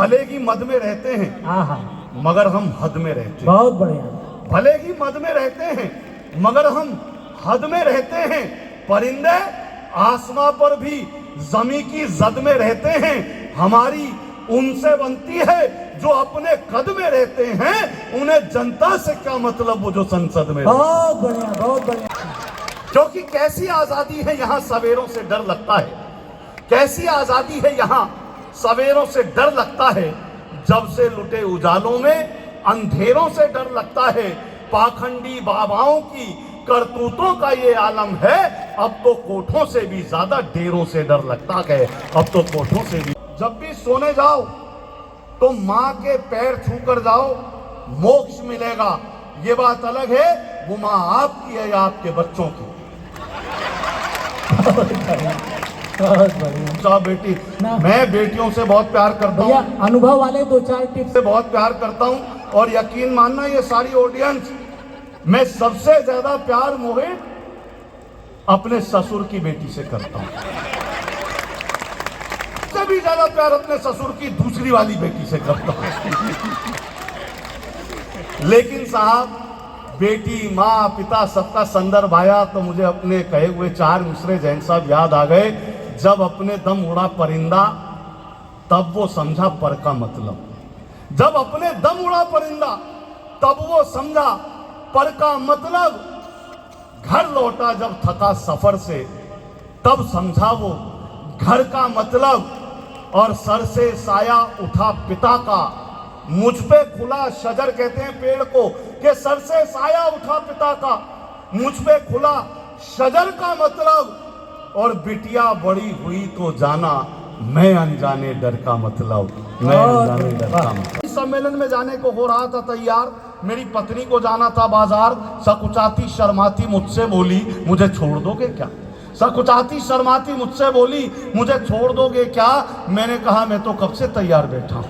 भले ही मद में रहते हैं मगर हम हद में रहते हैं। बहुत बढ़िया। भले ही मद में रहते हैं मगर हम हद में रहते हैं। परिंदे आसमां पर भी जमी की जद में रहते हैं। हमारी उनसे बनती है जो अपने कद में रहते हैं। उन्हें जनता से क्या मतलब, वो जो संसद में। बहुत बढ़िया, बहुत बढ़िया। क्योंकि कैसी आजादी है यहाँ, सवेरों से डर लगता है। कैसी आजादी है यहाँ, सवेरों से डर लगता है। जब से लुटे उजालों में अंधेरों से डर लगता है। पाखंडी बाबाओं की करतूतों का ये आलम है। अब तो कोठों से भी ज्यादा डेरों से डर लगता है। अब तो कोठों से भी। जब भी सोने जाओ तो माँ के पैर छूकर जाओ, मोक्ष मिलेगा। ये बात अलग है वो माँ आपकी है या आपके बच्चों की। बहुत बढ़िया। बेटी, मैं बेटियों से बहुत प्यार करता हूँ। अनुभव वाले 2-4 टिप्स से बहुत प्यार करता हूँ। और यकीन मानना ये सारी ऑडियंस, मैं सबसे ज्यादा प्यार मोहित अपने ससुर की बेटी से करता हूँ। सबसे भी ज्यादा प्यार अपने ससुर की दूसरी वाली बेटी से करता हूँ। लेकिन साहब, बेटी, माँ, पिता सबका संदर्भ आया तो मुझे अपने कहे हुए 4 मिसरे जैन साहब याद आ गए। जब अपने दम उड़ा परिंदा तब वो समझा पर का मतलब। जब अपने दम उड़ा परिंदा तब वो समझा पर का मतलब। घर लौटा जब थका सफर से तब समझा वो घर का मतलब। और सर से साया उठा पिता का, मुझ पे खुला शजर, कहते हैं पेड़ को, कि सर से साया उठा पिता का, मुझ पे खुला शजर का मतलब। और बिटिया बड़ी हुई तो जाना मैं अनजाने डर का मतलब। मैं अनजाने डर का मतलब। सम्मेलन में जाने को हो रहा था तैयार। मेरी पत्नी को जाना था बाजार। सकुचाती शर्माती मुझसे बोली, मुझे छोड़ दोगे क्या? सकुचाती शर्माती मुझसे बोली, मुझे छोड़ दोगे क्या? मैंने कहा मैं तो कब से तैयार बैठा हूं।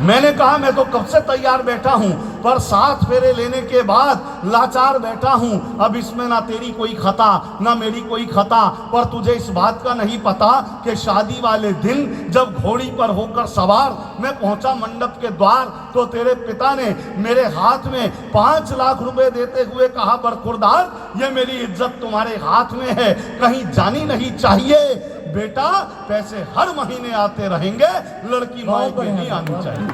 मैंने कहा मैं तो कब से तैयार बैठा हूं, पर 7 फेरे लेने के बाद लाचार बैठा हूं। अब इसमें ना तेरी कोई खता ना मेरी कोई खता। पर तुझे इस बात का नहीं पता कि शादी वाले दिन जब घोड़ी पर होकर सवार मैं पहुंचा मंडप के द्वार, तो तेरे पिता ने मेरे हाथ में 5 लाख रुपए देते हुए कहा, बरखुरदार, ये मेरी इज्जत तुम्हारे हाथ में है, कहीं जानी नहीं चाहिए। बेटा, पैसे हर महीने आते रहेंगे, लड़की माई पे नहीं आनी चाहिए।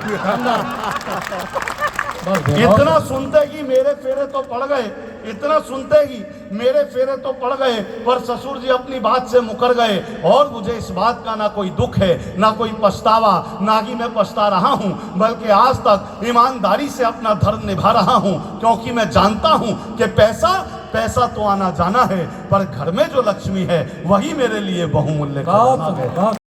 इतना सुनते ही मेरे फेरे तो पड़ गए। इतना सुनते ही मेरे फेरे तो पड़ गए। पर ससुर जी अपनी बात से मुकर गए। और मुझे इस बात का ना कोई दुख है ना कोई पछतावा, ना ही मैं पछता रहा हूं, बल्कि आज तक ईमानदारी से अपना धर्म निभा रहा हूं। क्योंकि मैं जानता हूं कि पैसा तो आना जाना है, पर घर में जो लक्ष्मी है वही मेरे लिए बहुमूल्य खजाना है।